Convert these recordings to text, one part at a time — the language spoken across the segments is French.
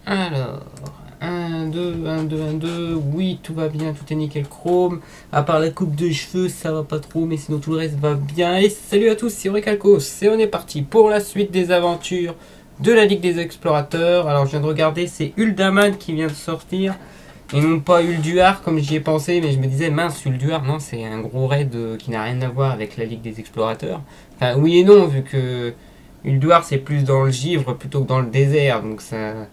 Alors, 1, 2, 1, 2, 1, 2. Oui, tout va bien, tout est nickel chrome. À part la coupe de cheveux, ça va pas trop, mais sinon tout le reste va bien. Et salut à tous, c'est Auricalcos. Et on est parti pour la suite des aventures de la Ligue des Explorateurs. Alors, je viens de regarder, c'est Uldaman qui vient de sortir. Et non pas Ulduar comme j'y ai pensé, mais je me disais, mince, Ulduar, non, c'est un gros raid qui n'a rien à voir avec la Ligue des Explorateurs. Enfin, oui et non, vu que Ulduar c'est plus dans le givre plutôt que dans le désert, donc ça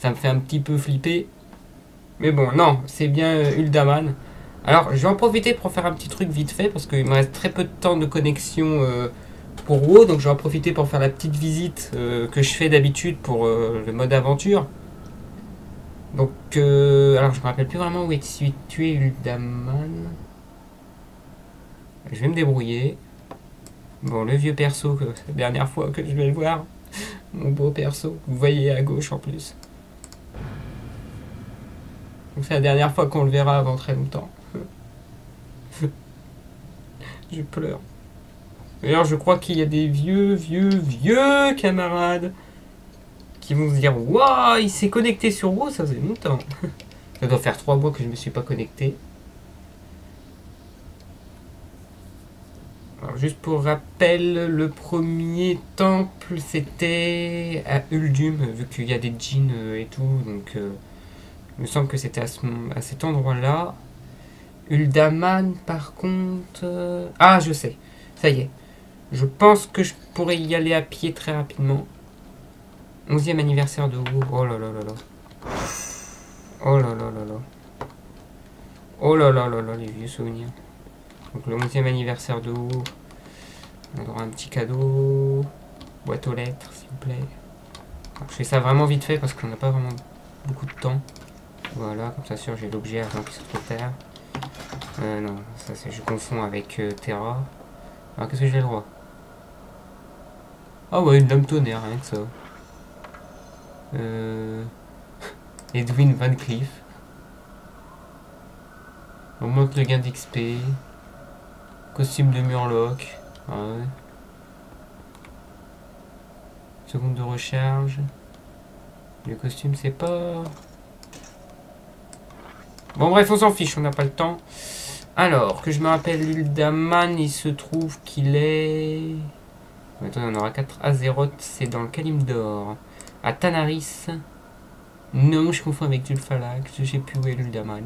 me fait un petit peu flipper. Mais bon, non, c'est bien Uldaman. Alors, je vais en profiter pour faire un petit truc vite fait, parce qu'il me reste très peu de temps de connexion pour WoW, donc je vais en profiter pour faire la petite visite que je fais d'habitude pour le mode aventure. Donc, alors je me rappelle plus vraiment où est situé Uldaman. Je vais me débrouiller. Bon, le vieux perso, que c'est la dernière fois que je vais le voir. Mon beau perso, vous voyez à gauche en plus. Donc c'est la dernière fois qu'on le verra avant très longtemps. Je pleure. D'ailleurs, je crois qu'il y a des vieux camarades qui vont se dire waouh, il s'est connecté sur WoW, ça faisait longtemps. Ça doit faire 3 mois que je me suis pas connecté. Alors, juste pour rappel, le premier temple c'était à Uldum, vu qu'il y a des djinns et tout, donc il me semble que c'était à cet endroit-là. Uldaman, par contre. Ah, je sais, ça y est. Je pense que je pourrais y aller à pied très rapidement. 11e anniversaire de WoW. Oh là là là là. Oh là là là là. Oh là là là là, les vieux souvenirs. Donc le 11e anniversaire de WoW. On aura un petit cadeau. Boîte aux lettres, s'il vous plaît. Alors, je fais ça vraiment vite fait parce qu'on n'a pas vraiment beaucoup de temps. Voilà, comme ça sûr j'ai l'objet avant qu'il se trouve terre. Non, ça c'est je confonds avec Terra. Alors qu'est-ce que j'ai le droit? Ah ouais, une lame tonnerre, rien que ça. Edwin Van Cleef. Augmente le gain d'XP. Costume de Murloc. Ah ouais. Seconde de recharge. Le costume, c'est pas... Bon bref, on s'en fiche, on n'a pas le temps. Alors, que je me rappelle, Uldaman, il se trouve qu'il est... Attends, on aura 4. Azeroth, c'est dans le Kalimdor. À Tanaris. Non, je confonds avec Zul'Farrak. Je sais plus où est l'Uldaman.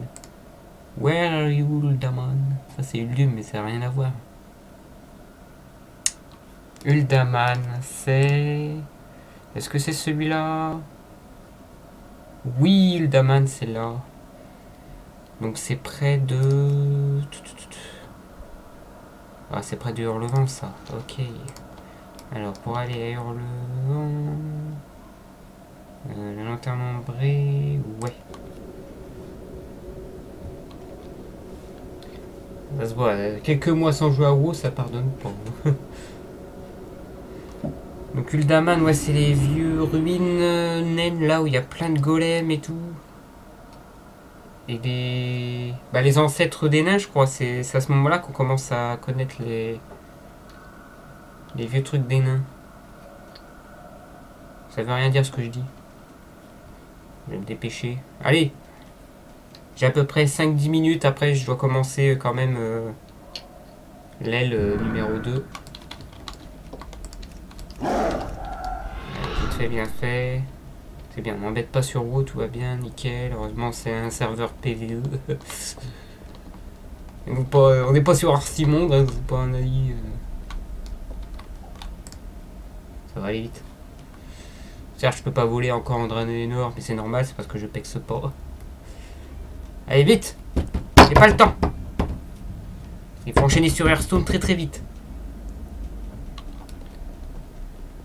Where are you, Uldaman? Ça, c'est Uldum, mais ça n'a rien à voir. Uldaman, c'est... Est-ce que c'est celui-là? Oui, Uldaman, c'est là. Donc c'est près de... Ah, c'est près de Hurlevent, ça. Ok. Alors, pour aller à Hurlevent... la lanterne ambrée... Ouais. Ça se voit, quelques mois sans jouer à WoW, ça pardonne pas. Donc Uldaman, ouais, c'est les vieux ruines naines, là où il y a plein de golems et tout. Et des... Bah, les ancêtres des nains, je crois. C'est à ce moment-là qu'on commence à connaître les vieux trucs des nains. Ça veut rien dire ce que je dis. Je vais me dépêcher. Allez! J'ai à peu près 5-10 minutes. Après, je dois commencer quand même l'aile numéro 2. Vite fait, bien fait. C'est bien, m'embête pas sur WoW, tout va bien, nickel. Heureusement, c'est un serveur PVE. On n'est pas sur Arcimonde, hein, c'est pas un AI. Ça va aller vite. Certes, je peux pas voler encore en Draenor, mais c'est normal, c'est parce que je pexe pas. Allez, vite! J'ai pas le temps! Il faut enchaîner sur Hearthstone très très vite.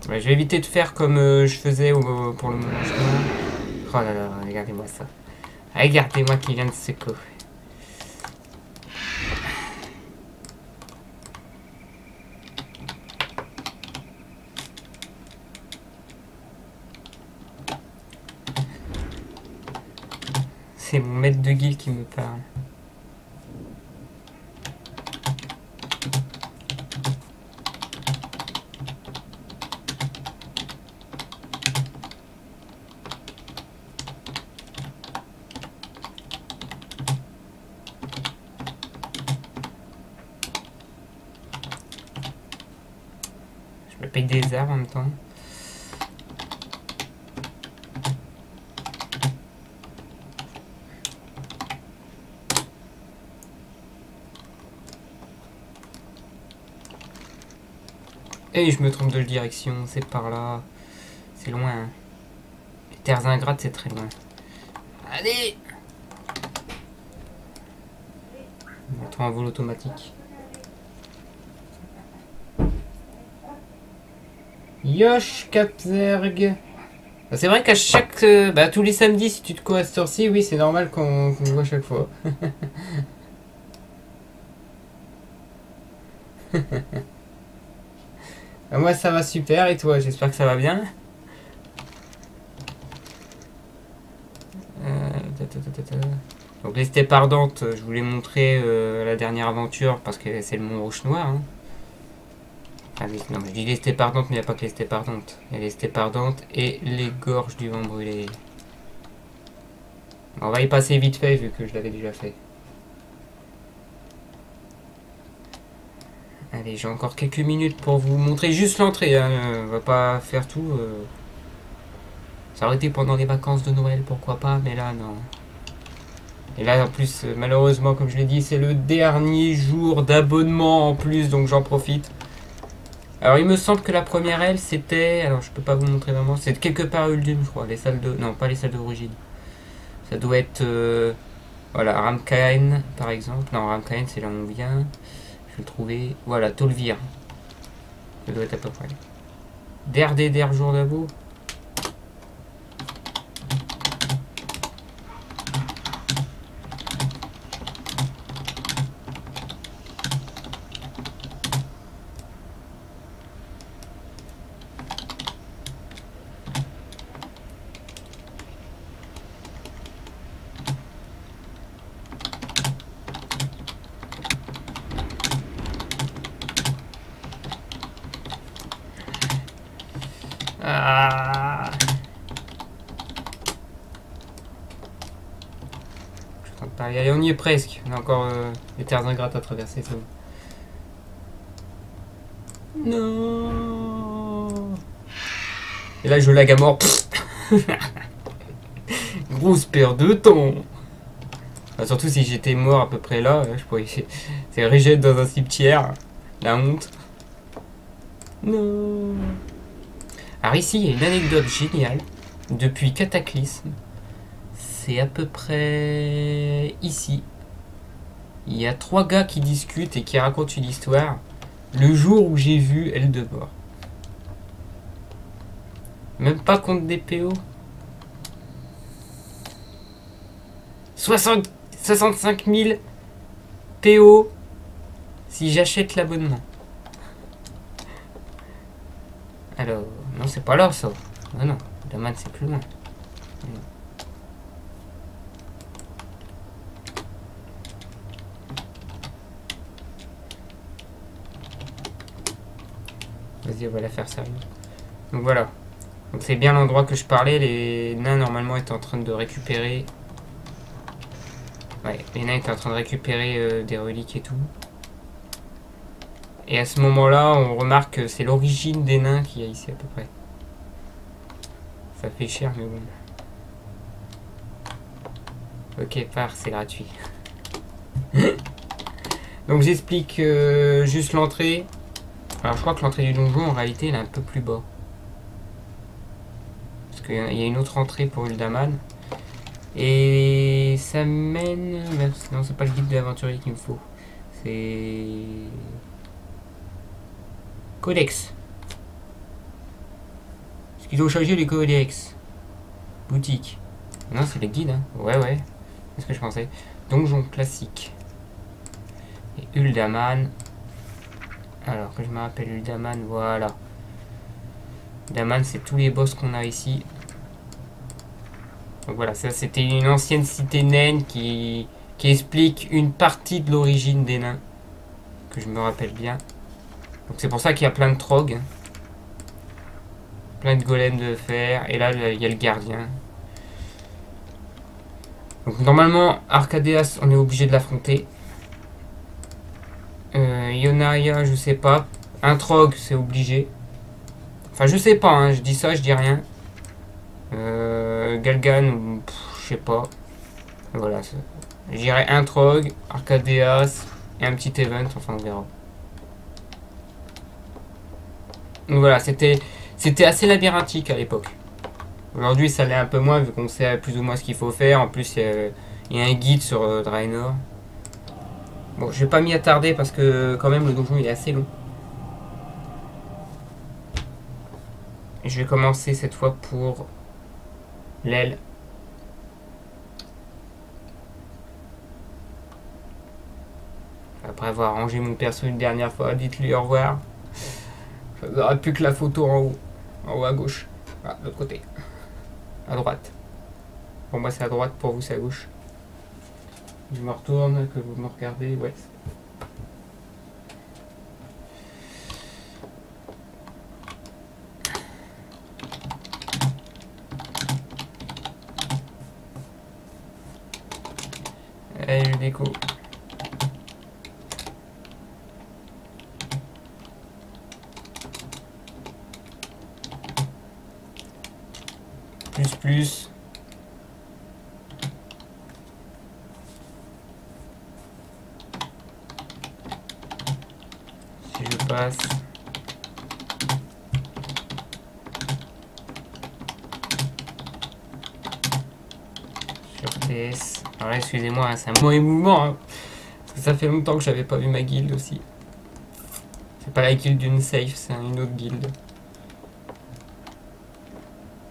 Ouais, je vais éviter de faire comme je faisais pour le moment. Oh là là, regardez-moi ça. Regardez-moi qui vient de se coffrer. C'est mon maître de guilde qui me parle. paye des arbres en même temps. Et je me trompe de direction, c'est par là. C'est loin. Hein. Les terres ingrates, c'est très loin. Allez! On un vol automatique. Yosh Kapzerg. C'est vrai qu'à chaque... tous les samedis, si tu te cours à cette heure-ci, oui, c'est normal qu'on voit chaque fois. Moi, ça va super. Et toi, j'espère que ça va bien. Donc les steppes ardentes, je vous l'ai montré la dernière aventure parce que c'est le mont Roche Noire. Hein. Ah oui, non, je dis les steppes ardentes, mais il n'y a pas que les steppes ardentes. Il y a les steppes ardentes et les gorges du vent brûlé. On va y passer vite fait vu que je l'avais déjà fait. Allez, j'ai encore quelques minutes pour vous montrer juste l'entrée. Hein. On va pas faire tout. Ça aurait été pendant les vacances de Noël, pourquoi pas, mais là, non. Et là, en plus, malheureusement, comme je l'ai dit, c'est le dernier jour d'abonnement en plus, donc j'en profite. Alors, il me semble que la première aile, c'était... Alors, je peux pas vous montrer vraiment. C'est quelque part Uldum, je crois. Les salles de... Non, pas les salles d'origine. Ça doit être... Voilà, Ramkaen, par exemple. Non, Ramkaen, c'est là où on vient. Je vais le trouver. Voilà, Tolvir. Ça doit être à peu près. Der jour d'abo. Ah. Je suis en train de pas y aller, on y est presque. On a encore les terres ingrates à traverser, c'est bon. Non. Et là je lag à mort. Grosse perte de temps. Enfin, surtout si j'étais mort à peu près là, je pourrais... C'est régète dans un cimetière. La honte. Non. Alors ici, il y a une anecdote géniale. Depuis Cataclysme, c'est à peu près ici. Il y a 3 gars qui discutent et qui racontent une histoire. Le jour où j'ai vu Eldebor. Même pas contre des PO. 65 000 PO si j'achète l'abonnement. Alors, non, c'est pas là ça. Non, non, Daman c'est plus loin. Vas-y, on va la faire sérieux. Donc voilà. Donc c'est bien l'endroit que je parlais. Les nains normalement étaient en train de récupérer. Ouais, les nains étaient en train de récupérer des reliques et tout. Et à ce moment-là, on remarque que c'est l'origine des nains qu'il y a ici à peu près. Ça fait cher, mais bon. Ok, c'est gratuit. Donc j'explique juste l'entrée. Alors je crois que l'entrée du donjon, en réalité, elle est un peu plus bas. Parce qu'il y a une autre entrée pour Uldaman. Et ça mène... Non, c'est pas le guide de l'aventurier qu'il me faut. C'est... Codex. Est-ce qu'ils ont changé les codex? Boutique. Non, c'est les guides, hein. Ouais, ouais. C'est ce que je pensais. Donjon classique. Et Uldaman. Alors que je me rappelle Uldaman, voilà. Uldaman, c'est tous les boss qu'on a ici. Donc voilà, ça c'était une ancienne cité naine qui explique une partie de l'origine des nains. Que je me rappelle bien. Donc c'est pour ça qu'il y a plein de trogs. Plein de golems de fer. Et là, il y a le gardien. Donc normalement, Arcadeas, on est obligé de l'affronter. Ionaria, je sais pas. Un trog, c'est obligé. Enfin, je sais pas, hein, je dis ça, je dis rien. Galgan, je sais pas. Voilà, j'irai un Trog, Arcadeas et un petit event, enfin on verra. Donc voilà, c'était assez labyrinthique à l'époque. Aujourd'hui, ça l'est un peu moins vu qu'on sait plus ou moins ce qu'il faut faire. En plus, il y a un guide sur Draenor. Bon, je vais pas m'y attarder parce que quand même le donjon il est assez long. Et je vais commencer cette fois pour l'aile. Après avoir rangé mon perso une dernière fois, dites-lui au revoir. Je n'aurai plus que la photo en haut à gauche. Ah, de l'autre côté. À droite. Pour moi c'est à droite, pour vous c'est à gauche. Je me retourne, que vous me regardez, ouais. Allez, je déco. Plus. Si je passe. Sur TS. Alors là, excusez-moi, hein, c'est un mauvais mouvement. Hein, parce que ça fait longtemps que j'avais pas vu ma guilde aussi. C'est pas la guilde d'une safe, c'est une autre guilde.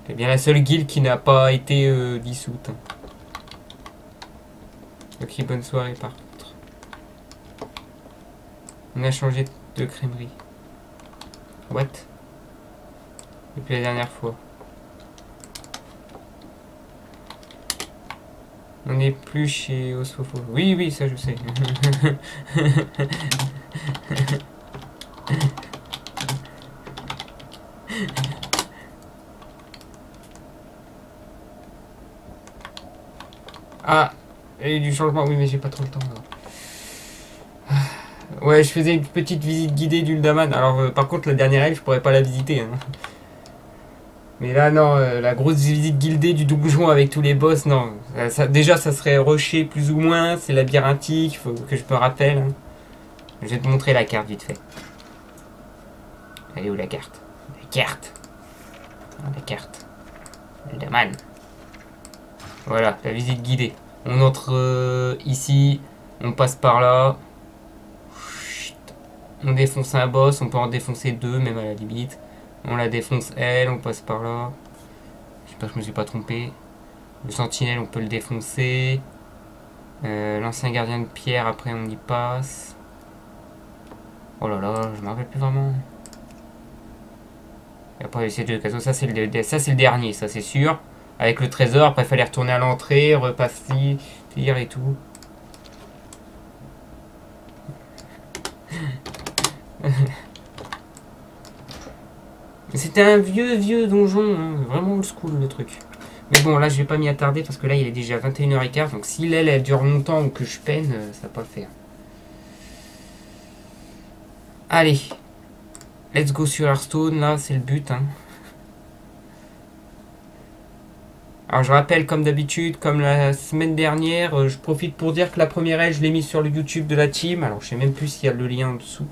C'est bien la seule guilde qui n'a pas été dissoute. Ok, bonne soirée par contre. On a changé de crèmerie. What? Depuis la dernière fois. On n'est plus chez Osfofo. Oui, oui, ça je sais. Ah, il y a eu du changement. Oui, mais j'ai pas trop le temps. Là. Ouais, je faisais une petite visite guidée d'Uldaman. Alors, par contre, la dernière aile, je pourrais pas la visiter. Hein. Mais là, non, la grosse visite guildée du donjon avec tous les boss, non. Déjà, ça serait rushé plus ou moins. C'est labyrinthique, faut que je me rappelle. Hein. Je vais te montrer la carte vite fait. Elle est où la carte? La carte. La carte. Uldaman. Voilà, la visite guidée. On entre ici, on passe par là. On défonce un boss, on peut en défoncer deux, même à la limite. On la défonce elle, on passe par là. J'espère que je me suis pas trompé. Le sentinelle, on peut le défoncer. L'ancien gardien de pierre, après on y passe. Oh là là, je me rappelle plus vraiment. Et après, ces deux cadeaux, ça c'est le dernier, ça c'est sûr. Avec le trésor, après il fallait retourner à l'entrée, repasser, tirer et tout. C'était un vieux donjon, hein, vraiment old school le truc. Mais bon, là je vais pas m'y attarder parce que là il est déjà 21h15. Donc si l'aile elle dure longtemps ou que je peine, ça va pas le faire. Allez, let's go sur Hearthstone, là c'est le but. Hein. Alors je rappelle comme d'habitude, comme la semaine dernière, je profite pour dire que la première aile je l'ai mise sur le YouTube de la team. Alors je sais même plus s'il y a le lien en dessous.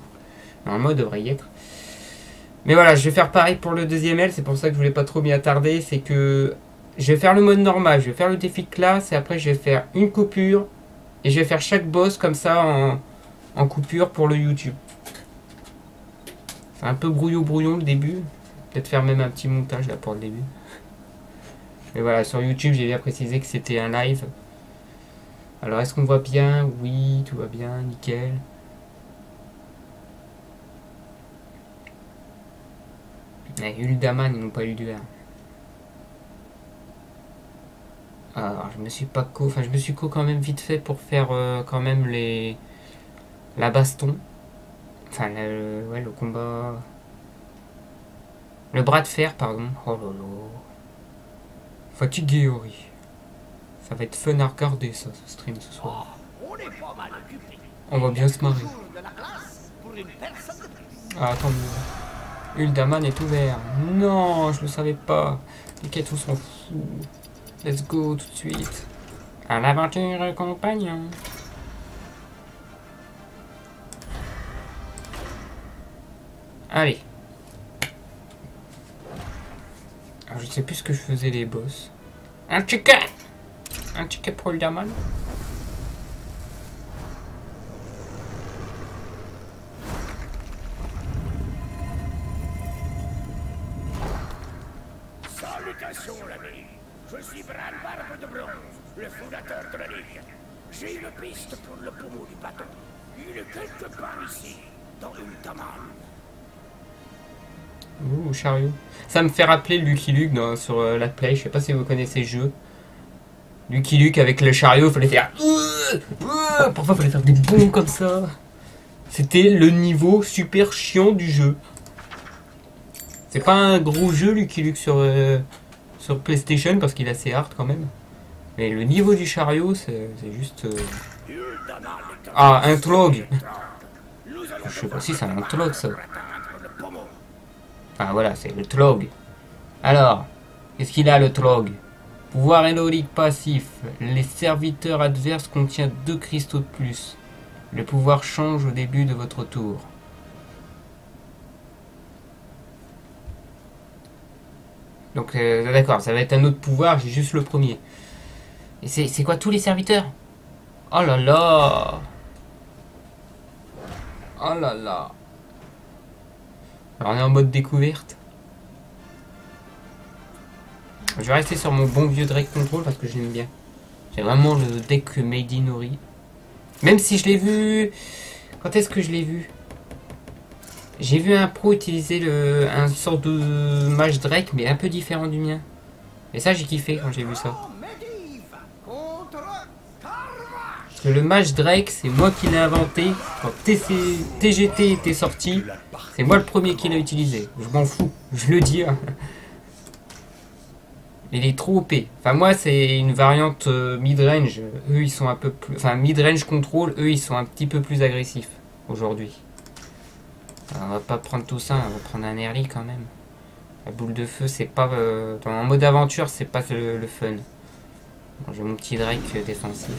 Normalement il devrait y être. Mais voilà, je vais faire pareil pour le deuxième aile, c'est pour ça que je voulais pas trop m'y attarder. C'est que je vais faire le mode normal, je vais faire le défi de classe et après je vais faire une coupure. Et je vais faire chaque boss comme ça en coupure pour le YouTube. C'est un peu brouillon le début. Peut-être faire même un petit montage là pour le début. Mais voilà, sur YouTube, j'ai bien précisé que c'était un live. Alors, est-ce qu'on voit bien? Oui, tout va bien, nickel. Uldaman, ils n'ont pas eu du R. Alors, je me suis pas co... Enfin, je me suis co quand même vite fait pour faire quand même la baston. Enfin, ouais, le combat... Le bras de fer, pardon. Oh là là. Fatigué, Ori. Ça va être fun à regarder, ça, ce stream ce soir. On va bien se marrer. Ah, attends. Uldaman est ouvert. Non, je le savais pas. Les quêtes, on s'en fout. Let's go tout de suite. À l'aventure, compagnon. Allez. Alors, je sais plus ce que je faisais les boss. Un ticket. Un ticket pour Uldaman. Salutations, l'ami. Je suis Bran Barbe de Bronze, le fondateur de la Ligue. J'ai une piste pour le pommeau du bateau. Il est quelque part ici, dans Uldaman. Ouh, chariot. Ça me fait rappeler Lucky Luke sur la Play. Je sais pas si vous connaissez ce jeu. Lucky Luke avec le chariot, il fallait faire. Parfois, il fallait faire des bonds comme ça. C'était le niveau super chiant du jeu. C'est pas un gros jeu Lucky Luke sur PlayStation parce qu'il est assez hard quand même. Mais le niveau du chariot, c'est juste. Ah, un tlog. Je sais pas si c'est un tlog ça. Ah voilà, c'est le tlog. Alors, qu'est-ce qu'il a le tlog? Pouvoir héroïque passif. Les serviteurs adverses contiennent 2 cristaux de plus. Le pouvoir change au début de votre tour. Donc d'accord, ça va être un autre pouvoir, j'ai juste le premier. Et c'est quoi tous les serviteurs? Oh là là. Oh là là. Alors on est en mode découverte. Je vais rester sur mon bon vieux Drake Control parce que j'aime bien. J'ai vraiment le deck Made in Ori. Même si je l'ai vu... Quand est-ce que je l'ai vu? J'ai vu un pro utiliser un sort de mage Drake mais un peu différent du mien. Et ça j'ai kiffé quand j'ai vu ça. Parce que le mage Drake c'est moi qui l'ai inventé. Quand TGT était sorti, c'est moi le premier qui l'a utilisé. Je m'en fous, je le dis. Hein. Il est trop OP. Enfin moi c'est une variante mid-range. Eux ils sont un peu plus... Enfin mid-range control, eux ils sont un petit peu plus agressifs aujourd'hui. Alors, on va pas prendre tout ça, on va prendre un early quand même. La boule de feu c'est pas... en mode aventure c'est pas le fun. Bon, j'ai mon petit Drake défensif.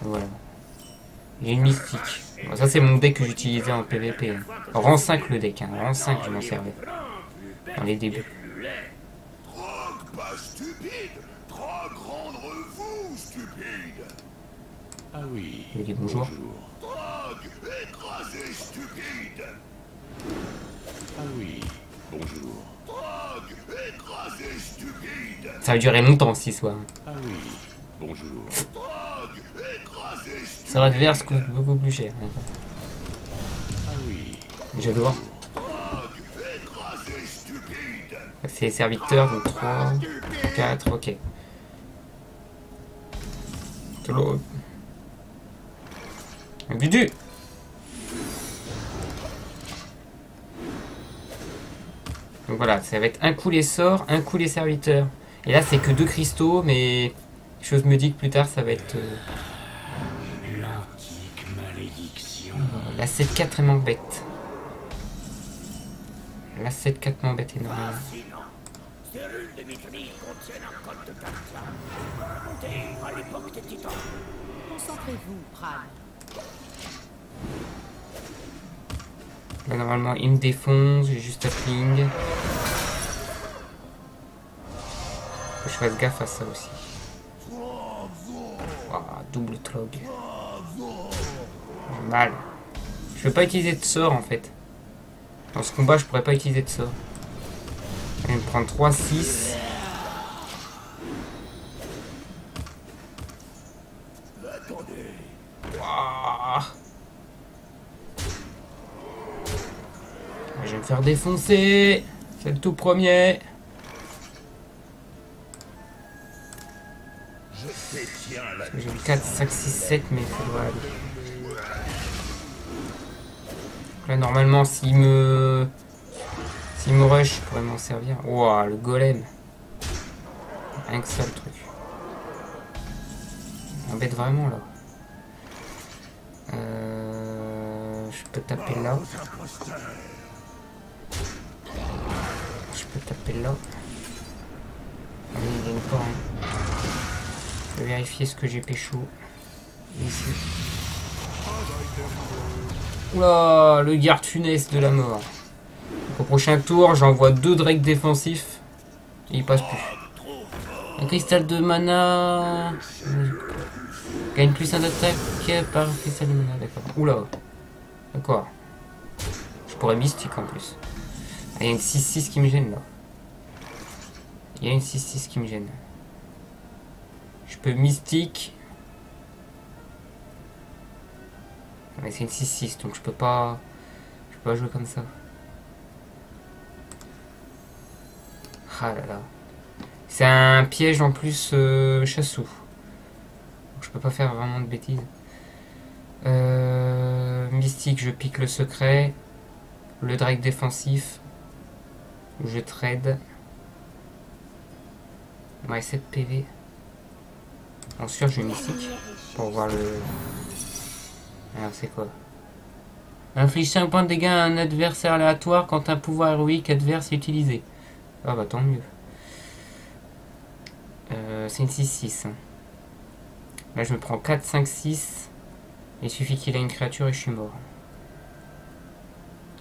Voilà. J'ai une mystique. Bon, ça c'est mon deck que j'utilisais en PVP. Hein. Rang 5 le deck, hein. Rang 5 je m'en servais. Dans les débuts. Pas stupide, trop grande-vous, stupide. Ah oui. Je lui dis bonjour. Drogue, écrasé, stupide. Ah oui. Bonjour. Drogue, écrasé, stupide. Ça va durer longtemps ce soir. Ah oui. Bonjour. Drogue, écrasé, stupide. Ça adverse coûte beaucoup plus cher. Ah oui. J'adore. Drogue, écrasé, stupide. C'est les serviteurs, donc 3, 4, ok. Tout l'autre. Un budu. Donc voilà, ça va être un coup les sorts, un coup les serviteurs. Et là, c'est que 2 cristaux, mais chose me dit que plus tard, ça va être... L'antique malédiction. La 7-4 m'embête. La 7-4 m'embête énormément. Ces runes de Mithril contiennent un code de Tarkla. Remontez à l'époque des Titans. Concentrez-vous, Pran. Là, normalement, il me défonce, j'ai juste à ping. Faut que je fasse gaffe à ça aussi. Oh, double tlog. J'ai mal. Je peux pas utiliser de sort en fait. Dans ce combat, je pourrais pas utiliser de sort. Je vais me prendre 3-6. Wow. Je vais me faire défoncer. C'est le tout premier. J'ai 4, 5, 6, 7, mais ça doit aller. Là, normalement, s'il me rush, je pourrais m'en servir. Ouah, le golem. Rien que ça, le truc. Il m'embête vraiment, là. Je peux taper là. peux taper là. Ah, il gagne pas. Hein. Je vais vérifier ce que j'ai pécho. Ici. Oula, le garde funeste de la mort. Donc, au prochain tour, j'envoie 2 drakes défensifs. Et il passe plus. Un cristal de mana. Gagne plus 1 d'attaque par cristal de mana. D'accord. Oula. D'accord. Je pourrais mystique en plus. Ah, il y a une 6-6 qui me gêne là. Il y a une 6-6 qui me gêne. Je peux mystique. Mais c'est une 6-6 donc je peux pas jouer comme ça. Ah là là. C'est un piège en plus chassou. Donc je peux pas faire vraiment de bêtises. Mystique, je pique le secret. Le drake défensif. Je trade. Ouais, 7 PV. Bien sûr, je vais mystique. Pour voir le... Alors, c'est quoi? Inflige 5 points de dégâts à un adversaire aléatoire quand un pouvoir héroïque adverse est utilisé. Ah bah tant mieux. C'est une 6-6. Là, je me prends 4, 5, 6. Il suffit qu'il ait une créature et je suis mort.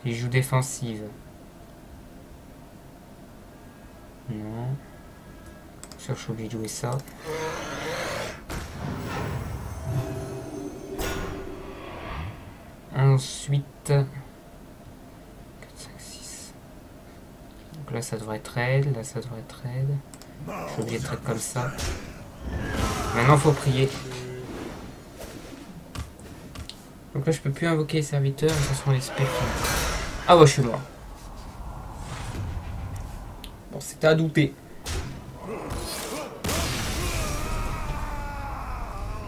Il joue défensive. Non. Sûr, je suis obligé de jouer ça. Ensuite... 4, 5, 6. Donc là, ça devrait être raid. Là, ça devrait être raid. Je suis obligé de trade comme ça. Maintenant, faut prier. Donc là, je peux plus invoquer les serviteurs. Et ce sont les spectres. Ah ouais, je suis mort. Bon, c'était à douter.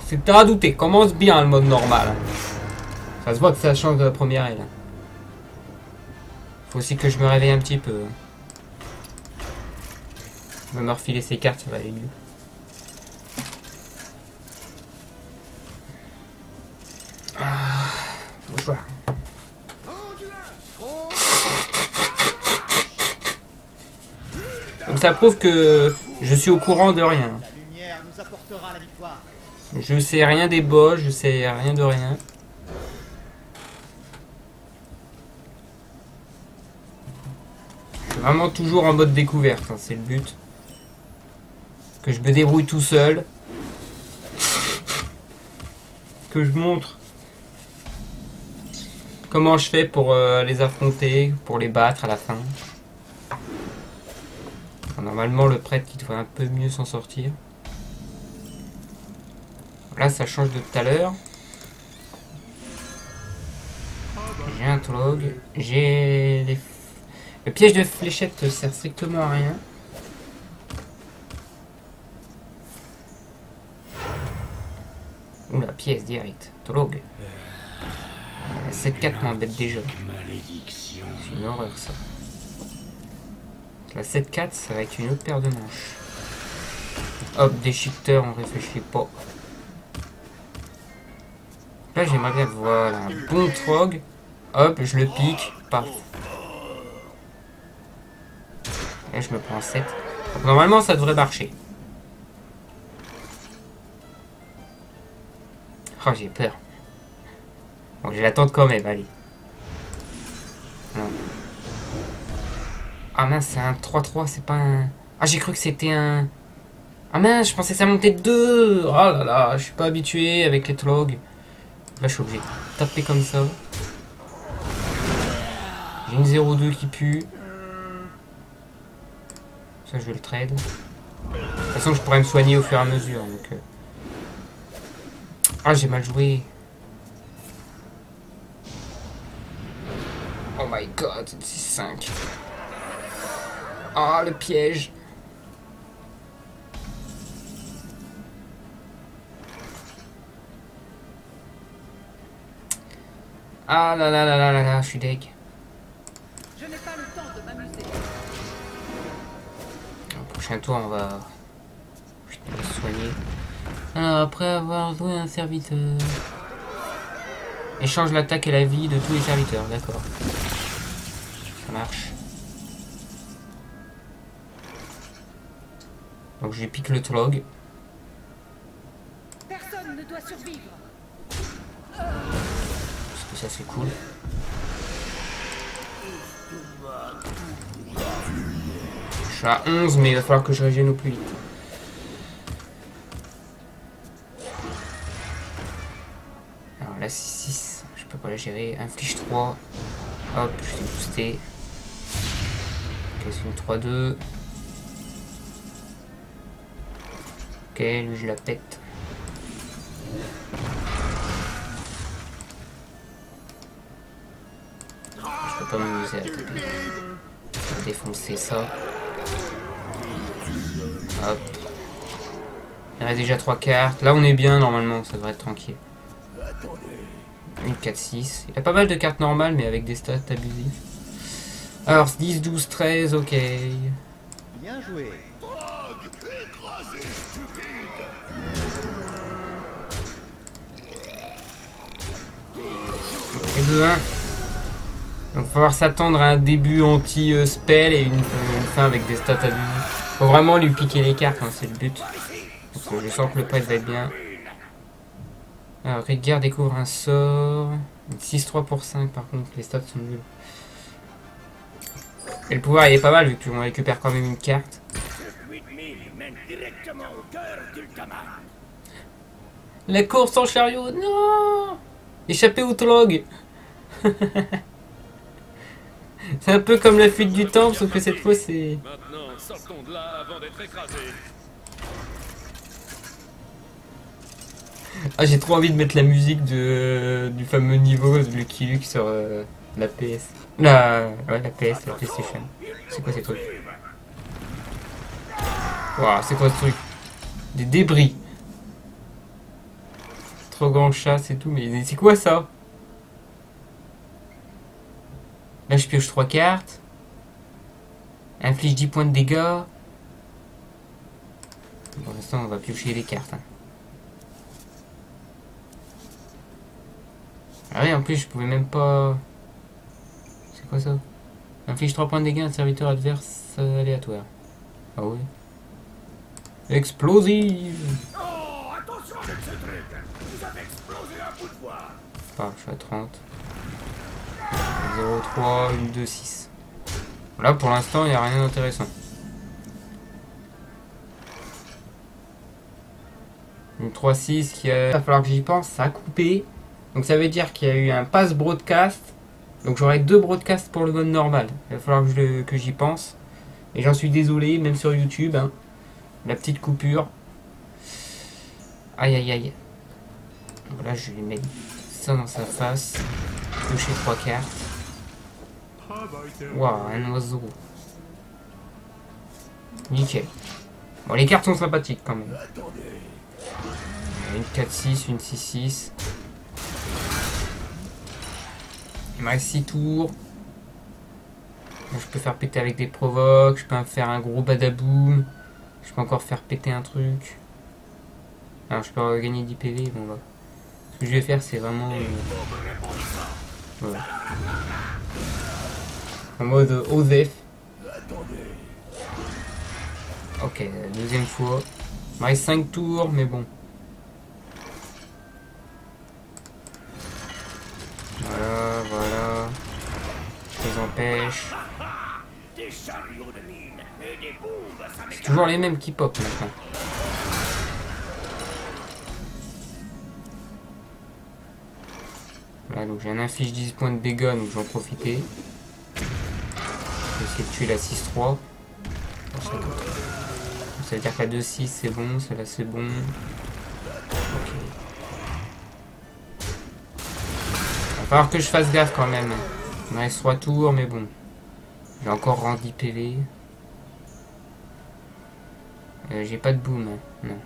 C'était à douter. Commence bien le mode normal. Ça se voit que ça change de la première aile. Faut aussi que je me réveille un petit peu. Je vais me refiler ces cartes, ça va aller mieux. Bonjour. Donc ça prouve que je suis au courant de rien. Je sais rien des boss, je sais rien de rien. Je suis vraiment toujours en mode découverte, hein, c'est le but. Que je me débrouille tout seul. Que je montre comment je fais pour les affronter, pour les battre à la fin. Enfin, normalement le prêtre il devrait un peu mieux s'en sortir. Là ça change de tout à l'heure. J'ai un Tolog. J'ai les... Le piège de fléchette sert strictement à rien. Oula, pièce direct. Tolog. 7-4 m'embête déjà. C'est une horreur ça. La 7-4, ça va être une autre paire de manches. Hop, déchiqueteur, on réfléchit pas. Là, j'aimerais bien, voilà, un bon trog. Hop, je le pique. Paf. Là, je me prends 7. Donc, normalement, ça devrait marcher. Oh, j'ai peur. Bon, je vais l'attendre quand même, allez. Non. Ah mince, c'est un 3-3, c'est pas un... Ah, j'ai cru que c'était un... Ah mince, je pensais que ça montait de 2. Oh là là, je suis pas habitué avec les Tolog. Là, je suis obligé de taper comme ça. J'ai une 0-2 qui pue. Ça, je vais le trade. De toute façon, je pourrais me soigner au fur et à mesure. Donc, Ah, j'ai mal joué. Oh my god, 6-5. Ah, le piège. Ah là là là là là là, je suis deg. Je n'ai pas le temps de m'amuser. Au prochain tour, on va se soigner. Alors, après avoir joué un serviteur... Échange l'attaque et la vie de tous les serviteurs, d'accord. Ça marche. Donc je lui pique le Tlog. Personne ne doit survivre. Parce que ça c'est cool. Je suis à 11 mais il va falloir que je régène au plus vite. Alors là 6, je peux pas la gérer. Inflige 3. Hop, je suis boosté. Ok, c'est une 3-2. Ok, lui je la pète. Je peux pas m'amuser à taper. Je vais défoncer ça. Hop. Il reste déjà 3 cartes. Là on est bien normalement, ça devrait être tranquille. Une 4-6. Il y a pas mal de cartes normales mais avec des stats abusives. Alors 10, 12, 13, ok. Bien joué. Et 2-1. Donc il va falloir s'attendre à un début anti-spell et une fin avec des stats abusives. Faut vraiment lui piquer les cartes, hein, c'est le but. Donc, je sens que le prêtre va être bien. Alors Redgar découvre un sort. 6-3 pour 5 par contre, les stats sont nuls. Et le pouvoir il est pas mal vu qu'on récupère quand même une carte. La course en chariot, non! Échapper au Tlog. C'est un peu comme la fuite du temple, sauf que cette fois c'est... Maintenant, sortons de là avant d'être écrasés. Ah, j'ai trop envie de mettre la musique du fameux niveau de Lucky Luke sur la PS. Ouais, la PS, la PlayStation. C'est quoi ces trucs? Waouh, c'est quoi ce truc? Des débris. Trop grand chasse et tout, mais c'est quoi ça? Là, je pioche 3 cartes. Inflige 10 points de dégâts. Pour l'instant, on va piocher les cartes. Hein. Ah oui, en plus, je pouvais même pas... C'est quoi ça? Inflige 3 points de dégâts à un serviteur adverse aléatoire. Ah oui. Explosive! Oh, attention avec ce truc. Vous avez explosé un bout de bois. Ah, je suis à 30. 0,3, une 2, 6. Là, pour l'instant, il n'y a rien d'intéressant. Une 3-6 qui a... Il va falloir que j'y pense, ça a coupé. Donc ça veut dire qu'il y a eu un pass broadcast. Donc j'aurai 2 broadcasts pour le mode normal. Il va falloir que j'y pense. Et j'en suis désolé, même sur YouTube. Hein. La petite coupure. Aïe aïe aïe. Voilà, je vais lui mettre ça dans sa face. Toucher 3 cartes. Waouh, un oiseau. Nickel. Bon, les cartes sont sympathiques quand même. Une 4-6, une 6-6. Il me reste 6 tours. Là, je peux faire péter avec des provoques. Je peux faire un gros badaboom. Je peux encore faire péter un truc. Alors je peux gagner 10 PV. Bon, bah. Ce que je vais faire, c'est vraiment... voilà. En mode OZEF. Ok, deuxième fois. Il me reste 5 tours, mais bon. Voilà, voilà. Je les empêche. C'est toujours les mêmes qui pop maintenant. Voilà, donc j'ai un inflige 10 points de dégâts, donc j'en profiter. Je vais essayer de tuer la 6-3. Ça veut dire que la 2-6 c'est bon, celle-là c'est bon. Ok. Va falloir que je fasse gaffe quand même. Il me reste 3 tours, mais bon. J'ai encore rendu PV. J'ai pas de boom, hein. Non.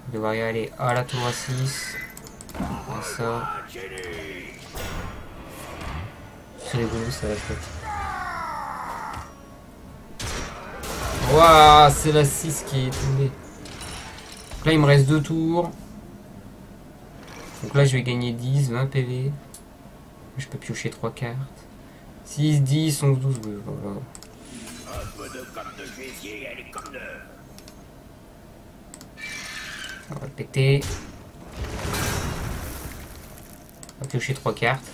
Je vais devoir y aller à la tour à 6. À ça. C'est rigolo, ça va être. Waouh, c'est la 6 qui est tombée. Donc là, il me reste 2 tours. Donc là, je vais gagner 10, 20 PV. Je peux piocher 3 cartes. 6, 10, 11, 12, oui, voilà. On va le péter. On va piocher 3 cartes.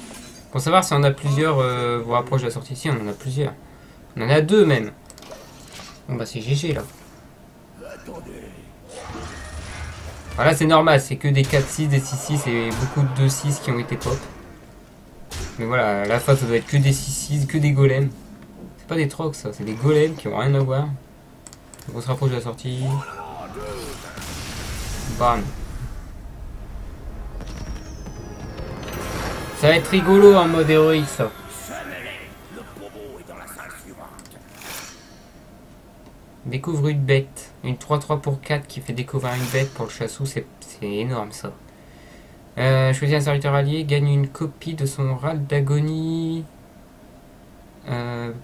Pour savoir si on a plusieurs, vous rapproche de la sortie ici, on en a plusieurs. On en a 2 même. Bon bah c'est GG là. Voilà, c'est normal, c'est que des 4-6, des 6-6 et beaucoup de 2-6 qui ont été pop. Mais voilà, à la fin ça doit être que des 6-6, que des golems. C'est pas des trocs ça, c'est des golems qui ont rien à voir. Donc on se rapproche de la sortie. Bam. Ça va être rigolo en mode héroïque ça. Le bobo est dans la salle suivante. Découvre une bête. Une 3-3 pour 4 qui fait découvrir une bête pour le chassou, c'est énorme ça. Choisis un serviteur allié, gagne une copie de son râle d'agonie.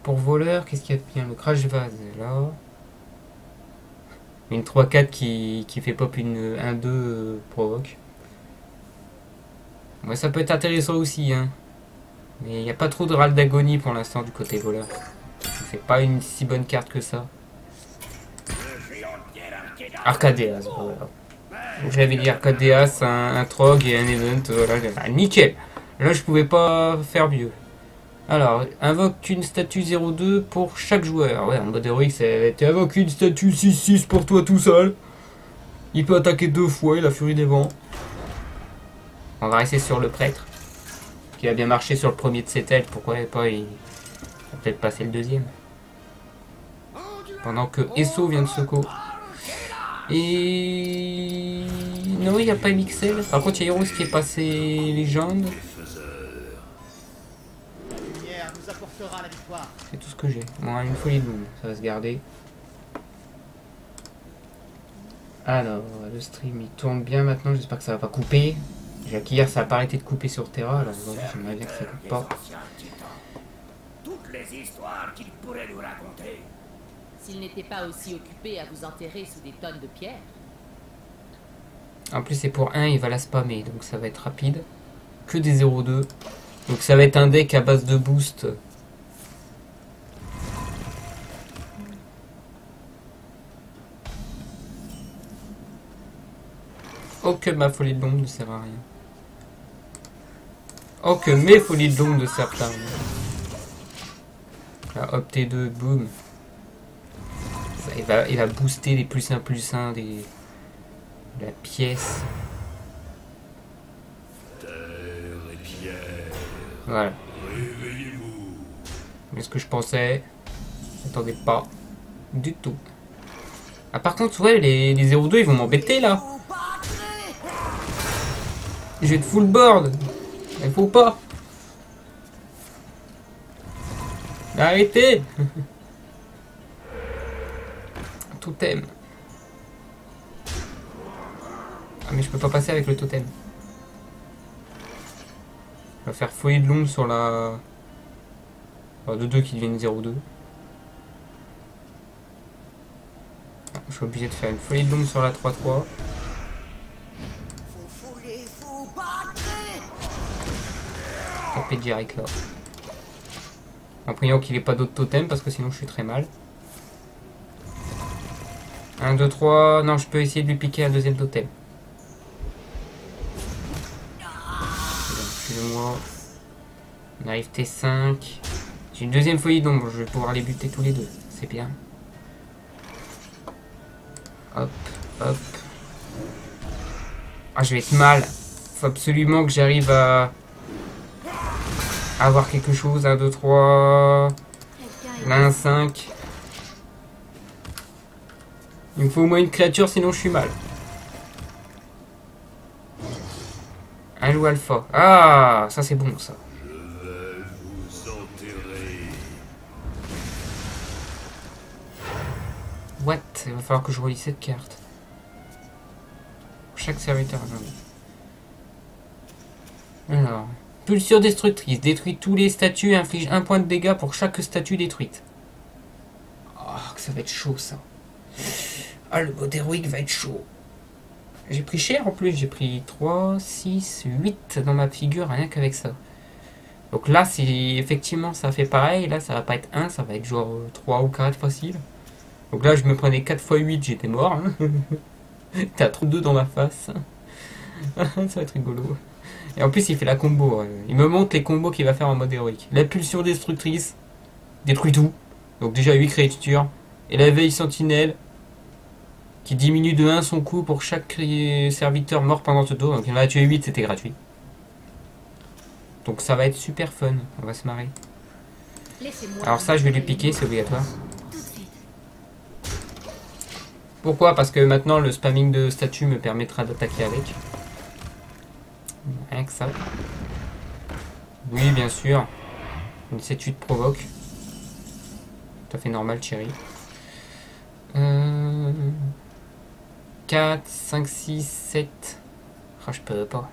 Pour voleur, qu'est-ce qu'il y a de bien? Le crash vase, là. Une 3-4 qui fait pop une 1-2 provoque. Ouais, ça peut être intéressant aussi, hein. Mais il n'y a pas trop de râle d'agonie pour l'instant du côté voleur. C'est pas une si bonne carte que ça. Arcadeas, voilà. J'avais dit Arcadeas, un Trog et un Event, voilà, nickel. Là, je pouvais pas faire mieux. Alors, invoque une statue 0-2 pour chaque joueur. Ouais, en mode héroïque, c'est invoque une statue 6-6 pour toi tout seul. Il peut attaquer 2 fois, il a furie des vents. On va rester sur le prêtre. Qui a bien marché sur le premier de ses têtes. Pourquoi pas il va peut-être passer le deuxième. Pendant que Esso vient de seco. Et... non, il n'y a pas MXL. Par contre, il y a Heroes qui est passé légende. Nous apportera la victoire. C'est tout ce que j'ai. Bon, une folie de monde. Ça va se garder. Alors, le stream il tourne bien maintenant. J'espère que ça va pas couper. Déjà qu'hier ça a pas arrêté de couper sur Terra. Alors aujourd'hui, j'aimerais bien que ça coupe pas. Toutes les histoires qu'il pourrait nous raconter. S'il n'était pas aussi occupé à vous enterrer sous des tonnes de pierres. En plus, c'est pour 1, il va la spammer. Donc ça va être rapide. Que des 0-2. Donc ça va être un deck à base de boost. Oh que ma folie de l'ombre ne sert à rien. Oh que mes folies de l'ombre ne servent à rien. Là, hop T2, boum. Ça, il va booster les plus 1 des... la pièce. Voilà. Mais ce que je pensais, j'attendais pas du tout. Ah par contre, ouais, les 0-2 ils vont m'embêter là. Je vais être full board. Il faut pas. Arrêtez. Totem. Ah mais je peux pas passer avec le totem. Je vais faire folie de l'ombre sur la... enfin, de 2 qui deviennent 0-2. Je suis obligé de faire une folie de l'ombre sur la 3-3. Taper direct là. En priant qu'il n'ait pas d'autres totems parce que sinon je suis très mal. 1, 2, 3. Non, je peux essayer de lui piquer un deuxième totem. Excusez-moi. On arrive T5. J'ai une deuxième folie d'ombre. Je vais pouvoir les buter tous les deux. C'est bien. Hop, hop. Ah, je vais être mal. Faut absolument que j'arrive à avoir quelque chose. 1, 2, 3. Là, un 5. Il me faut au moins une créature, sinon je suis mal. Un loup alpha. Ah, ça c'est bon ça. Je vais vous enterrer. What? Il va falloir que je relis cette carte. Chaque serviteur. Alors. Pulsure destructrice. Détruit tous les statues et inflige 1 point de dégâts pour chaque statue détruite. Oh, que ça va être chaud ça. Ah, le mode héroïque va être chaud. J'ai pris cher en plus. J'ai pris 3, 6, 8 dans ma figure rien qu'avec ça. Donc là, si effectivement ça fait pareil, là ça va pas être 1, ça va être genre 3 ou 4 facile. Donc là, je me prenais 4 x 8, j'étais mort. Hein. T'as trop deux dans la face. Ça va être rigolo. Et en plus, il fait la combo. Il me montre les combos qu'il va faire en mode héroïque. La pulsion destructrice. Détruit tout. Donc déjà 8 créatures. Et la veille sentinelle. Qui diminue de 1 son coût pour chaque serviteur mort pendant ce tour. Donc il en a tué 8, c'était gratuit. Donc ça va être super fun. On va se marrer. Alors ça, je vais lui piquer, c'est obligatoire. Pourquoi? Parce que maintenant, le spamming de statue me permettra d'attaquer avec. Rien que ça. Oui, bien sûr. Une 7-8 provoque. Tout à fait normal, chérie. 4, 5, 6, 7. Oh, je peux pas.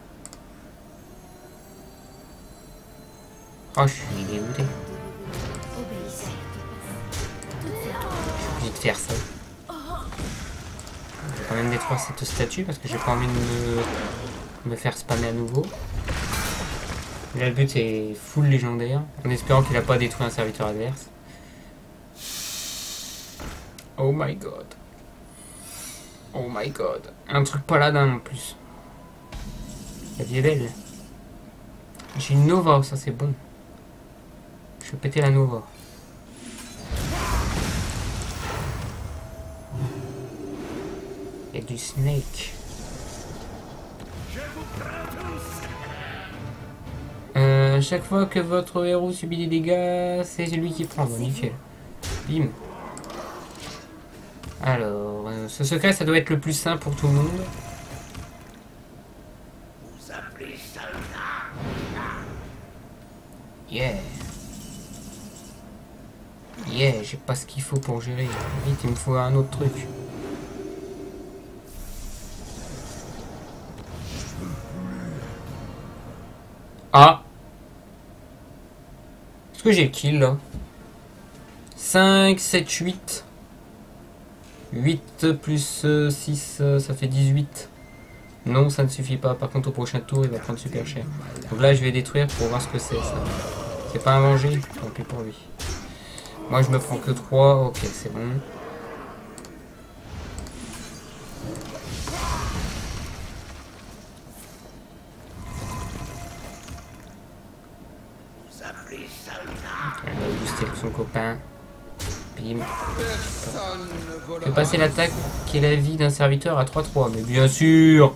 Oh, je suis dégoûté. J'ai envie de faire ça. Je vais quand même détruire cette statue parce que j'ai pas envie de me faire spammer à nouveau. Là, le but c'est full légendaire, en espérant qu'il a pas détruit un serviteur adverse. Oh my god. Oh my god. Un truc paladin en plus. La vie est belle. J'ai une Nova, ça c'est bon. Je vais péter la Nova. Il y a du Snake. Chaque fois que votre héros subit des dégâts, c'est lui qui prend. Bon, nickel. Bim. Alors, ce secret, ça doit être le plus simple pour tout le monde. Yeah. Yeah, j'ai pas ce qu'il faut pour gérer. Vite, il me faut un autre truc. Ah! Est-ce que j'ai le kill là? 5, 7, 8. 8 plus 6, ça fait 18. Non, ça ne suffit pas. Par contre, au prochain tour, il va prendre super cher. Donc là, je vais détruire pour voir ce que c'est ça. C'est pas un manger? Tant pis pour lui. Moi, je me prends que 3. Ok, c'est bon. Elle va booster son copain. Bim. Je vais passer l'attaque qui est la vie d'un serviteur à 3-3. Mais bien sûr.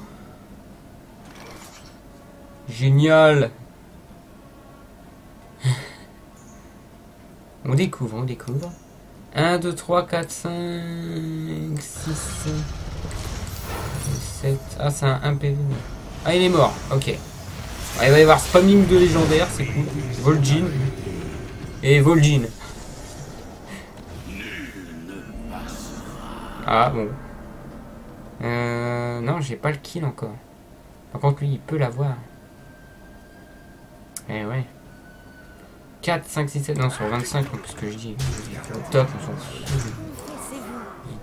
Génial. On découvre, on découvre. 1, 2, 3, 4, 5, 6, 7. Ah, c'est un PV. Ah, il est mort. Ok. Ah, il va y avoir spamming de légendaire, c'est cool. Vol'jin. Et Vol'jin. Ah, bon. Non, j'ai pas le kill encore. Par contre, lui, il peut l'avoir. Eh ouais. 4, 5, 6, 7. Non, sur 25, en plus que je dis. Au top, on s'en fout.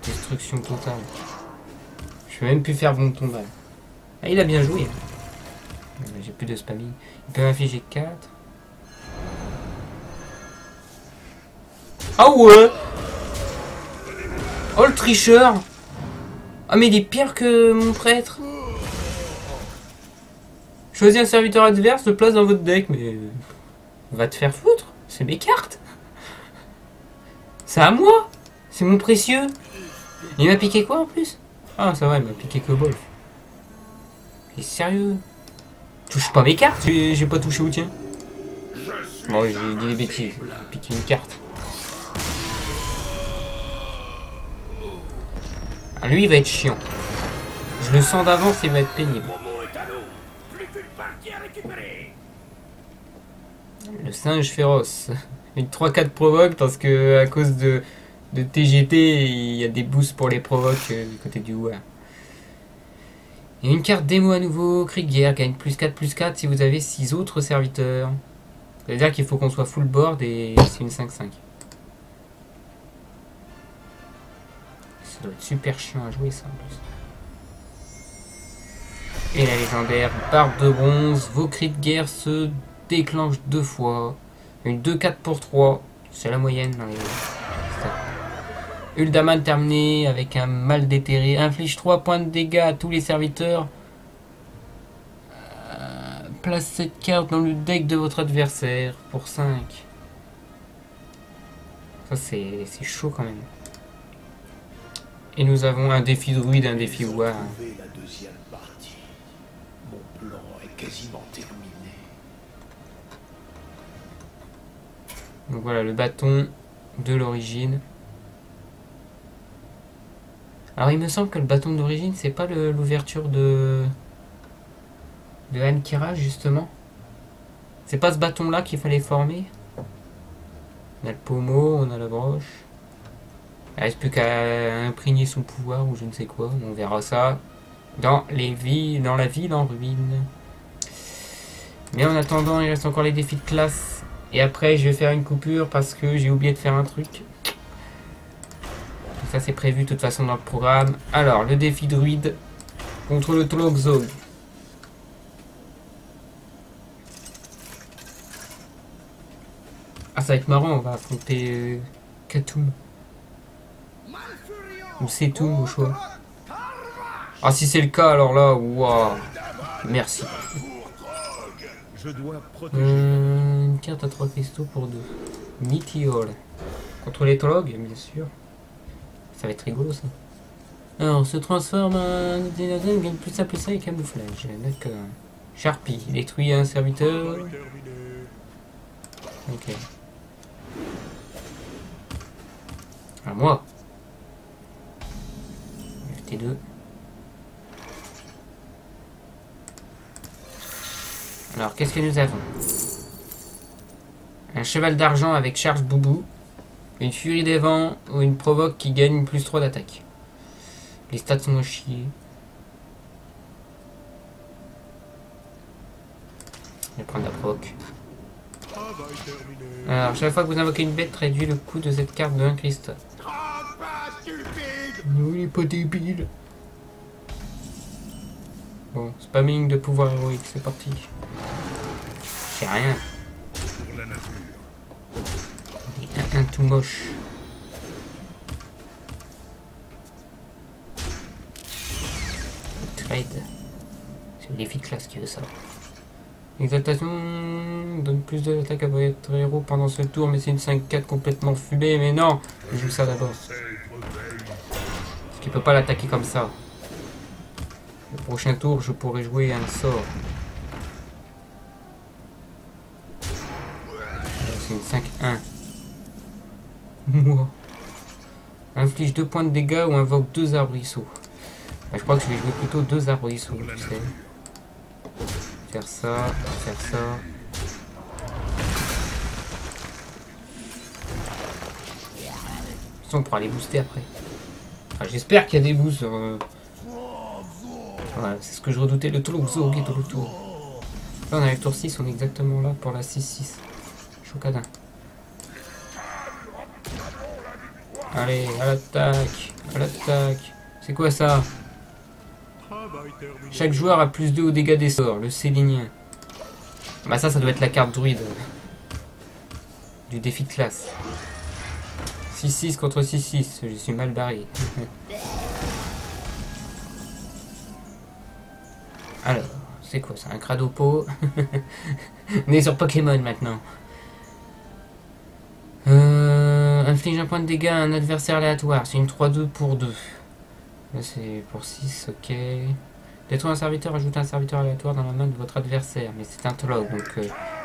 Destruction totale. Je peux même plus faire bon tombal. Ah, il a bien joué. J'ai plus de spamming. Il peut m'afficher 4. Ah ouais! Oh le tricheur! Ah mais il est pire que mon prêtre! Choisis un serviteur adverse, le place dans votre deck, mais... Va te faire foutre! C'est mes cartes! C'est à moi! C'est mon précieux! Il m'a piqué quoi en plus? Ah ça va, il m'a piqué que Wolf. Il est sérieux? Touche pas mes cartes! J'ai pas touché au tien. Bon, j'ai dit des bêtises, j'ai piqué une carte. Ah, lui il va être chiant. Je le sens d'avance, il va être pénible. Le singe féroce. Une 3-4 provoque parce que à cause de TGT, il y a des boosts pour les provoques du côté du WoW. Et une carte démo à nouveau. Cri de guerre gagne +4/+4 si vous avez 6 autres serviteurs. C'est-à-dire qu'il faut qu'on soit full board et c'est une 5-5. Ça doit être super chiant à jouer ça en plus. Et la légendaire barbe de bronze. Vos cris de guerre se déclenchent 2 fois. Une 2-4 pour 3. C'est la moyenne dans les stats. Uldaman terminé avec un mal déterré. Inflige 3 points de dégâts à tous les serviteurs. Place cette carte dans le deck de votre adversaire pour 5. Ça c'est chaud quand même. Et nous avons un défi druide, un défi war. La deuxième partie. Mon plan est quasiment terminé. Donc voilà le bâton de l'origine. Alors il me semble que le bâton d'origine c'est pas l'ouverture de Ankira justement. C'est pas ce bâton là qu'il fallait former. On a le pommeau, on a la broche. Il reste plus qu'à imprégner son pouvoir ou je ne sais quoi. On verra ça dans la ville en ruine. Mais en attendant il reste encore les défis de classe. Et après je vais faire une coupure parce que j'ai oublié de faire un truc. Ça c'est prévu de toute façon dans le programme. Alors le défi druide contre le Tolokzog. Ah ça va être marrant, on va affronter Katoum. Ou Setum au choix. Ah si c'est le cas alors là, waouh. Merci. Je dois protéger. Une carte à 3 cristaux pour 2. Meteor. Contre les Tolog, bien sûr. Ça va être rigolo ça. Alors, se transforme en dinosaure, gagne plus ça et camouflage. D'accord. Sharpie, détruit un serviteur. Ok. À moi. FT2. Alors, qu'est-ce que nous avons? Un cheval d'argent avec charge boubou. Une furie des vents ou une provoque qui gagne plus 3 d'attaque. Les stats sont à chier. Je vais prendre la provoque. Alors, chaque fois que vous invoquez une bête, réduit le coût de cette carte de 1 cristal. Non, il est pas débile. Bon, spamming de pouvoir héroïque, c'est parti. C'est rien. Un tout moche. Trade. C'est le défi de classe qui veut ça. Exaltation donne plus de l'attaque à votre héros pendant ce tour, mais c'est une 5-4 complètement fumée. Mais non, je joue ça d'abord. Parce qu'il peut pas l'attaquer comme ça. Le prochain tour, je pourrais jouer un sort. C'est une 5-1. Moi. Inflige 2 points de dégâts ou invoque 2 arbrisseaux. Je crois que je vais jouer plutôt 2 arbrisseaux, tu sais. Faire ça, faire ça. De toute façon, on pourra les booster après. Enfin, j'espère qu'il y a des boosts. Voilà, c'est ce que je redoutais, le Tolokzog est tout le tour. Là, on a le tour 6, on est exactement là pour la 6-6. Chocadin. Allez, à l'attaque, à l'attaque. C'est quoi ça? Chaque joueur a plus 2 au dégâts des sorts, le Célinien. Bah ça doit être la carte druide du défi de classe. 6-6 contre 6-6, je suis mal barré. Alors, c'est quoi ça? Un Cradopo. On est sur Pokémon maintenant. Inflige un point de dégâts à un adversaire aléatoire. C'est une 3-2 pour 2. Là c'est pour 6, ok. Détruire un serviteur, ajoute un serviteur aléatoire dans la main de votre adversaire. Mais c'est un Tolog, donc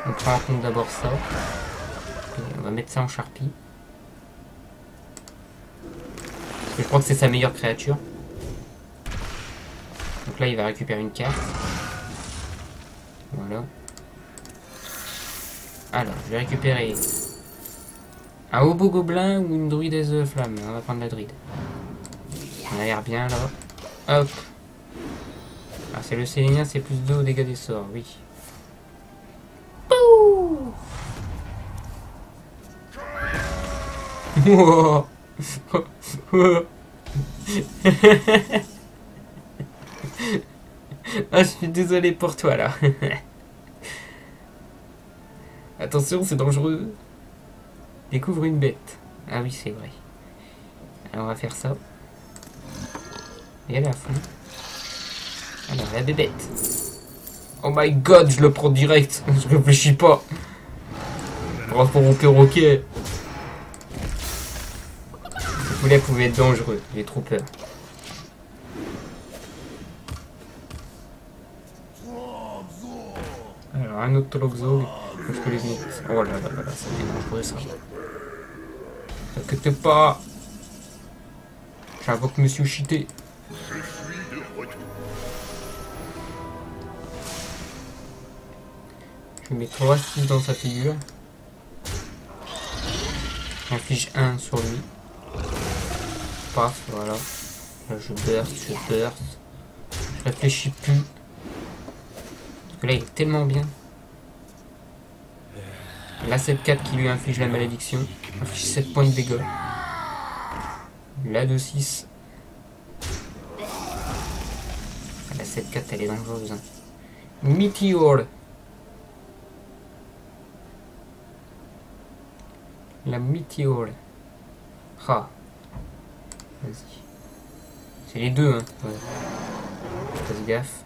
on prend en compte d'abord ça. Et on va mettre ça en Sharpie. Parce que je crois que c'est sa meilleure créature. Donc là il va récupérer une carte. Voilà. Alors, je vais récupérer un hobo gobelin ou une druidaise flamme. On va prendre la druide. On a l'air bien là. Hop. Ah, c'est le Célinien, c'est plus 2 au dégâts des sorts, oui. Pouh. Ah, je suis désolé pour toi là. Attention, c'est dangereux. Découvre une bête. Ah oui, c'est vrai. Alors, on va faire ça. Et elle est à fond. Alors, la bébête. Oh my god, je le prends direct. Je réfléchis pas. Rapport au perroquet. Ce poulet pouvait être dangereux. J'ai trop peur. Alors, un autre Troxog. Je peux les mettre. Oh là là là là, ça devient dangereux ça. T'inquiète pas. J'invoque Monsieur Cheaté. Je mets 3-6 dans sa figure. J'inflige 1 sur lui. Paf, voilà. Là je burst. Je réfléchis plus. Parce que là il est tellement bien. Là 7-4 qui lui inflige la malédiction. Inflige 7 points de dégâts. La 2-6. La 7-4 elle est dangereuse. Hein. Meteor. La Meteor. Ah. Vas-y. C'est les deux, hein. Ouais. Fais gaffe.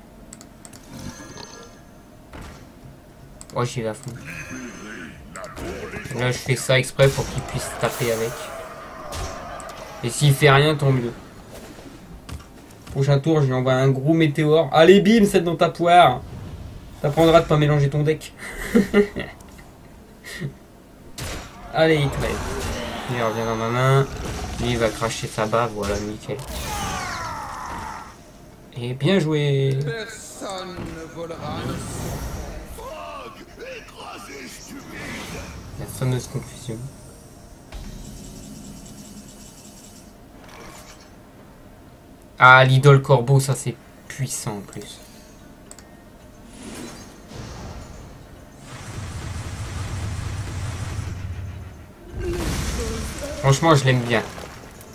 Oh, j'y vais à fond. Là, je fais ça exprès pour qu'il puisse taper avec. Et s'il fait rien, tant mieux. Prochain tour, je lui envoie un gros météore. Allez, bim, c'est dans ta poire. T'apprendras de pas mélanger ton deck. Allez, il crève. Il revient dans ma main. Lui, il va cracher sa bave. Voilà, nickel. Et bien joué. Personne ne volera. La fameuse confusion. Ah, l'idole corbeau, ça c'est puissant en plus. Franchement, je l'aime bien.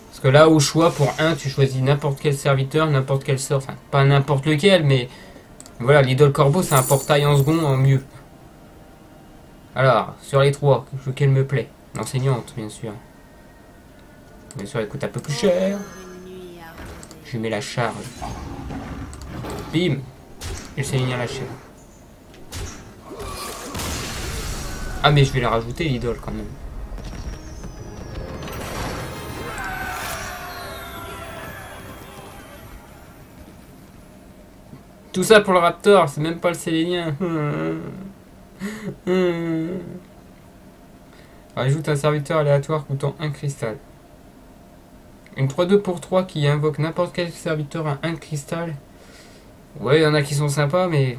Parce que là, au choix, pour 1, tu choisis n'importe quel serviteur, n'importe quel sort. Enfin, pas n'importe lequel, mais... Voilà, l'idole corbeau, c'est un portail en second en mieux. Alors, sur les 3, lequel me plaît? L'enseignante, bien sûr. Bien sûr, elle coûte un peu plus cher. Je mets la charge. Bim! Et c'est ligne à lâcher. Ah, mais je vais la rajouter, l'idole, quand même. Tout ça pour le Raptor, c'est même pas le Sélénien. Ajoute un serviteur aléatoire coûtant 1 cristal. Une 3-2 pour 3 qui invoque n'importe quel serviteur à 1 cristal. Ouais, il y en a qui sont sympas, mais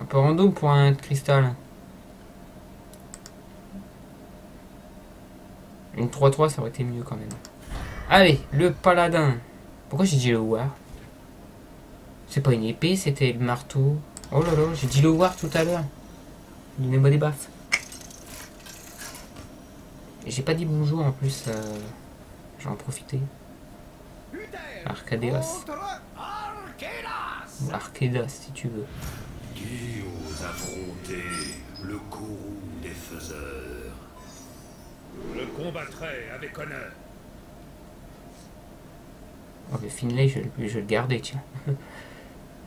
un peu random pour un cristal. Une 3-3, ça aurait été mieux quand même. Allez, le paladin. Pourquoi j'ai dit le war? C'est pas une épée, c'était le marteau. Oh là là, j'ai dit le war tout à l'heure. Donnez-moi des baffes. Et j'ai pas dit bonjour en plus. J'en profiter. Arcadeas. Ou Arcadas si tu veux. Qui ose affronter le courroux des faiseurs? Je le combattrai avec honneur. Oh mais Finlay, je vais le garder, tiens.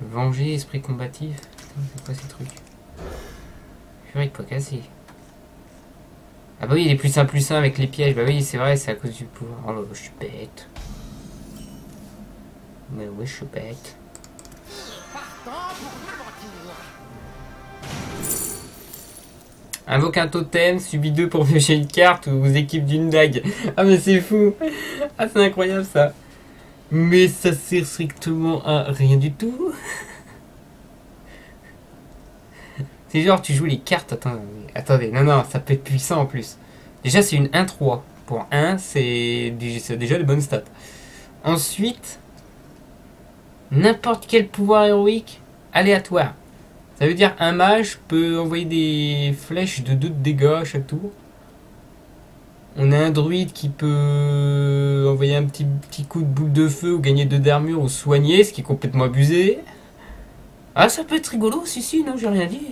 Venger, esprit combatif. Putain, c'est quoi ces trucs? Furie pas cassé. Ah bah oui, il est plus 1/1 avec les pièges. Bah oui, c'est vrai, c'est à cause du pouvoir. Oh là, je suis bête. Mais oui, je suis bête. Invoque un totem, subit 2 pour piocher une carte ou vous équipe d'une dague. Ah mais c'est fou. Ah c'est incroyable ça. Mais ça sert strictement à rien du tout. C'est genre tu joues les cartes. Attendez, non, ça peut être puissant en plus. Déjà c'est une 1-3. Pour 1, c'est déjà de bonnes stats. Ensuite, n'importe quel pouvoir héroïque aléatoire. Ça veut dire un mage peut envoyer des flèches de 2 de dégâts à chaque tour. On a un druide qui peut envoyer un petit coup de boule de feu ou gagner 2 d'armure ou soigner, ce qui est complètement abusé. Ah, ça peut être rigolo, si, non, j'ai rien dit.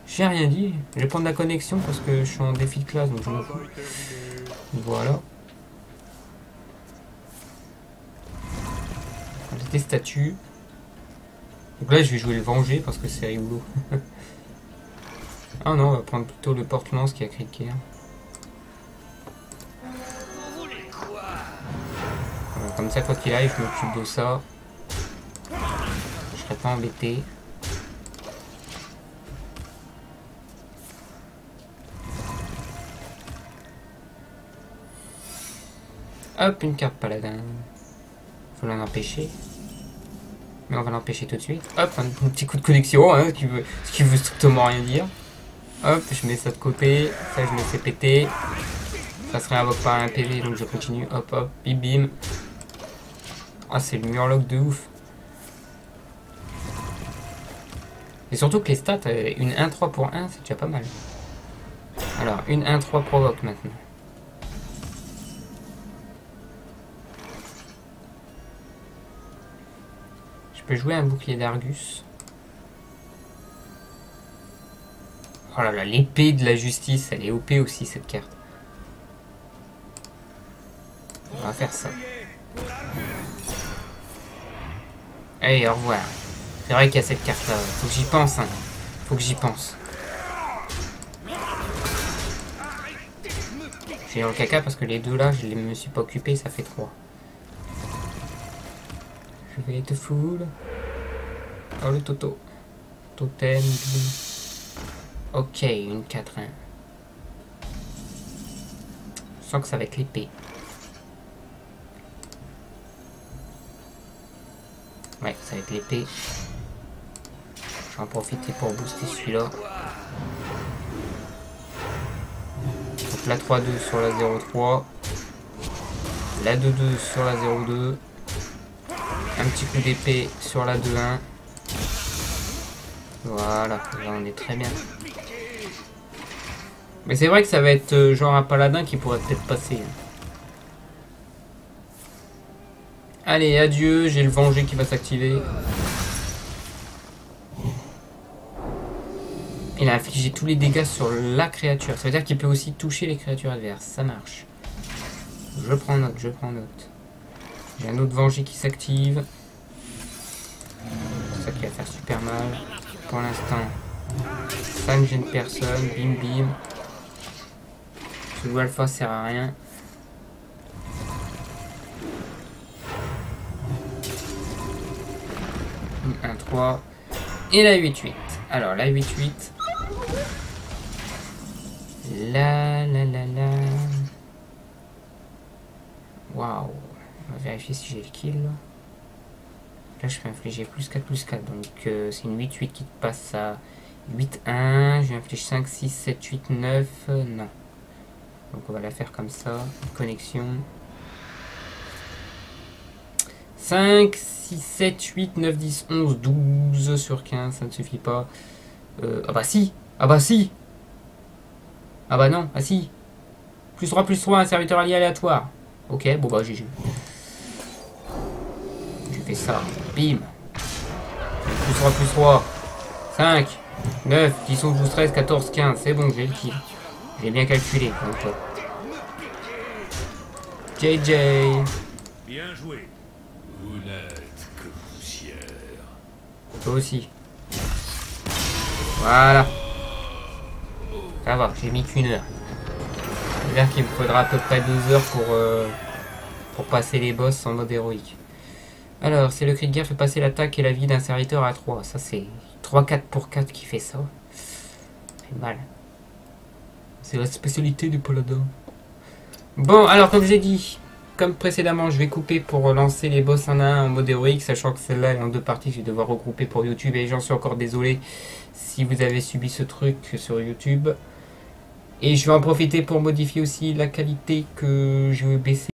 J'ai rien dit. Je vais prendre la connexion parce que je suis en défi de classe, donc je m'en fous. Voilà. des statues. Donc là, je vais jouer le venger parce que c'est rigolo. Ah non, on va prendre plutôt le porte-lance qui a cliqué. Voilà, comme ça, quoi qu'il arrive, je m'occupe de ça. Je serai pas embêté. Hop, une carte paladin. Faut l'en empêcher. Mais on va l'empêcher tout de suite. Hop, un petit coup de connexion, hein, ce qui veut strictement rien dire. Hop, je mets ça de côté. Ça, je me fais péter. Ça se réinvoque par un PV, donc je continue. Hop, hop, bim, bim. Ah, c'est le murloc de ouf. Et surtout que les stats, une 1-3 pour 1, c'est déjà pas mal. Alors, une 1-3 provoque maintenant. Je peux jouer un bouclier d'Argus. Oh là là, l'épée de la justice, elle est OP aussi cette carte. On va faire ça. Allez, au revoir. C'est vrai qu'il y a cette carte là. Faut que j'y pense, hein. Faut que j'y pense. J'ai dans le caca parce que les deux là, je ne me suis pas occupé, ça fait 3. Je vais te full. Oh le Toto. Totem. Ok, une 4-1. Je sens que ça va être l'épée. Ouais, ça va être l'épée. Je vais en profiter pour booster celui-là. Donc la 3-2 sur la 0-3. La 2-2 sur la 0-2. Un petit coup d'épée sur la 2-1. Voilà, là on est très bien. Mais c'est vrai que ça va être genre un paladin qui pourrait peut-être passer. Allez, adieu, j'ai le venger qui va s'activer. Il a infligé tous les dégâts sur la créature. Ça veut dire qu'il peut aussi toucher les créatures adverses. Ça marche. Je prends note, je prends note. Il y a un autre venger qui s'active. C'est ça qui va faire super mal. Pour l'instant, ça ne gêne personne. Bim bim. Ce loup alpha sert à rien. Un 3 et la 8-8. Alors la 8-8. La. Waouh. On va vérifier si j'ai le kill. Là je peux infliger plus 4 plus 4. Donc c'est une 8-8 qui passe à 8-1. Je vais infliger 5, 6, 7, 8, 9. Non. Donc on va la faire comme ça. Connexion. 5, 6, 7, 8, 9, 10, 11, 12 sur 15. Ça ne suffit pas. Ah bah si. Ah bah si. Ah bah non. Ah si. Plus 3, plus 3, un serviteur allié aléatoire. Ok, bon bah GG. Je fais ça. Bim. Plus 3, plus 3. 5, 9, 10, 11, 12, 13, 14, 15. C'est bon, j'ai le kill. J'ai bien calculé. Donc, JJ. Bien joué. Vous n'êtes que poussière. Toi aussi. Voilà. Ça va, j'ai mis qu'une heure. C'est-à-dire qu'il me faudra à peu près 2 heures pour passer les boss en mode héroïque. Alors, c'est le cri de guerre fait passer l'attaque et la vie d'un serviteur à 3. Ça, c'est 3-4 pour 4 qui fait ça. C'est mal. C'est la spécialité du paladin. Bon, alors, comme j'ai dit, comme précédemment, je vais couper pour lancer les boss en 1 en mode héroïque, sachant que celle-là est en 2 parties, je vais devoir regrouper pour YouTube. Et j'en suis encore désolé si vous avez subi ce truc sur YouTube. Et je vais en profiter pour modifier aussi la qualité que je vais baisser.